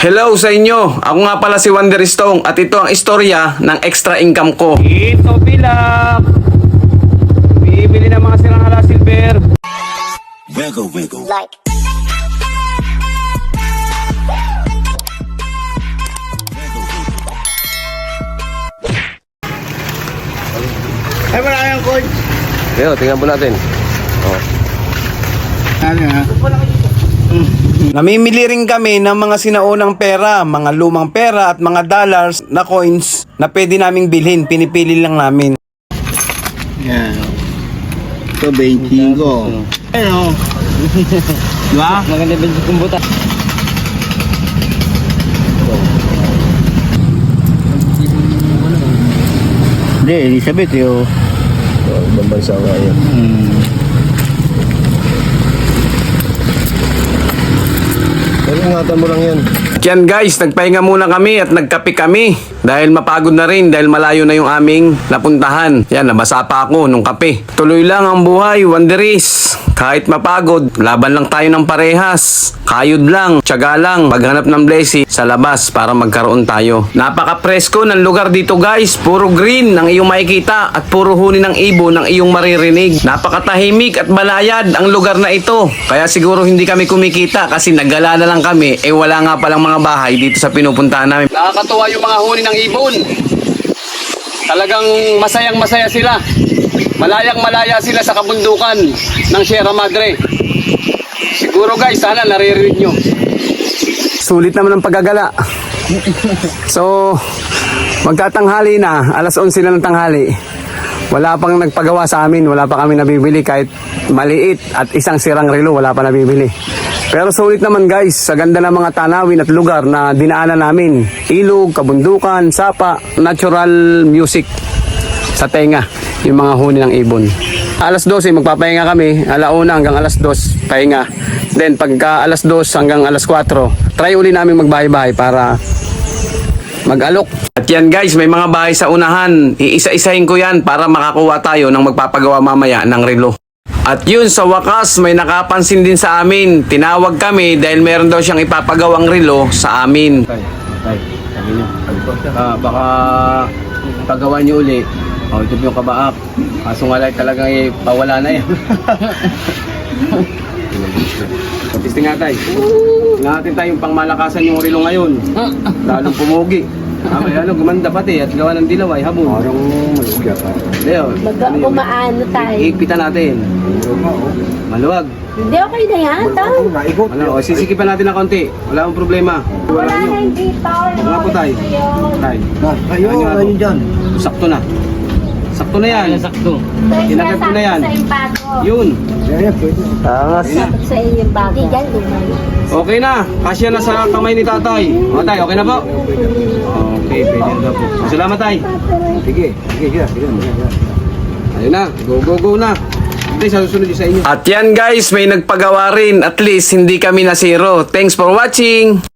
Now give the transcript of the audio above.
Hello sa inyo. Ako nga pala si Wonder Stone at ito ang istorya ng extra income ko. Ito pilak. Bibili ng mga sirang hala silver. Wiggle, wiggle. Like. Ay, wala kayang coach. Pero tingnan po natin. Oh. Ano ha? Namimili rin kami ng mga sinaunang pera, mga lumang pera at mga dollars na coins na pwede naming bilhin. Pinipili lang namin. Yan. Ito, 25. Ano? Diba? Maganda ba yung kumbuta? Hindi, Elizabeth yun. Ibang bansa nga yan. Pero ingatan mo lang yan. Yan guys, nagpahinga muna kami at nagkape kami. Dahil mapagod na rin dahil malayo na yung aming napuntahan. Yan, nabasa pa ako nung kape. Tuloy lang ang buhay, Wanderis. Kahit mapagod, laban lang tayo ng parehas. Kayod lang, tiyaga lang, maghanap ng blessing sa labas para magkaroon tayo. Napaka-presko ng lugar dito guys. Puro green ang iyong makikita at puro huni ng ibon ang iyong maririnig. Napakatahimik at balayad ang lugar na ito. Kaya siguro hindi kami kumikita kasi naggala na lang kami. Wala nga palang mga bahay dito sa pinupuntahan namin. Nakakatuwa yung mga huni ng ibon. Talagang masayang masaya sila. Malayang malaya sila sa kabundukan ng Sierra Madre. Siguro guys, sana naririnig nyo. Sulit naman ang paggagala. So, magkatanghali na, alas 11 na ng tanghali. Wala pang nagpagawa sa amin, wala pa kami nabibili kahit maliit at isang sirang relo, wala pa nabibili. Pero sulit naman guys, sa ganda ng mga tanawin at lugar na dinaanan namin. Ilog, kabundukan, sapa, natural music sa tenga, yung mga huni ng ibon. Alas 12 magpapahinga kami, alauna hanggang alas 2 pahinga. Then pagka alas 2 hanggang alas 4, try uli namin magbahay-bahay para mag-alok. At yan guys, may mga bahay sa unahan. Iisa-isahin ko yan para makakuha tayo ng magpapagawa mamaya ng relo. At yun, sa wakas, may nakapansin din sa amin. Tinawag kami dahil meron daw siyang ipapagawang relo sa amin. Tay, sabi niyo. Baka pagawa niyo uli. Oh, ito yung kabaak. Kaso nga lang talagang pawala na yan. Patisting nga tayo. Natin tayong pangmalakasan yung relo ngayon. Lalong pumugi. May gumanda pati at gawa ng dilaw ay habon. Parang malugya pa. Leo, Umaano tayo. ipitan natin. Maluwag. Hindi, okay na yan. Ano, sisikipan natin ng konti. Wala akong problema. Wala na hindi pa. Mga po tayo. Tayo. Kayo, ano dyan? Sakto na. Sakto na yan. Sakto. Kinagat ko na yan. Sa yung bago. Yun. Tangas. Sa yung bago. Hindi dyan, lumay. Okay na. Kasya na sa kamay ni tatay. O tay, okay na po? Okay, pwede na po. Salamat tay. Sige. Ayun na. Go, go, go na. Tay, sa susunod yung sa inyo. At yan guys, may nagpagawa rin. At least hindi kami na zero. Thanks for watching!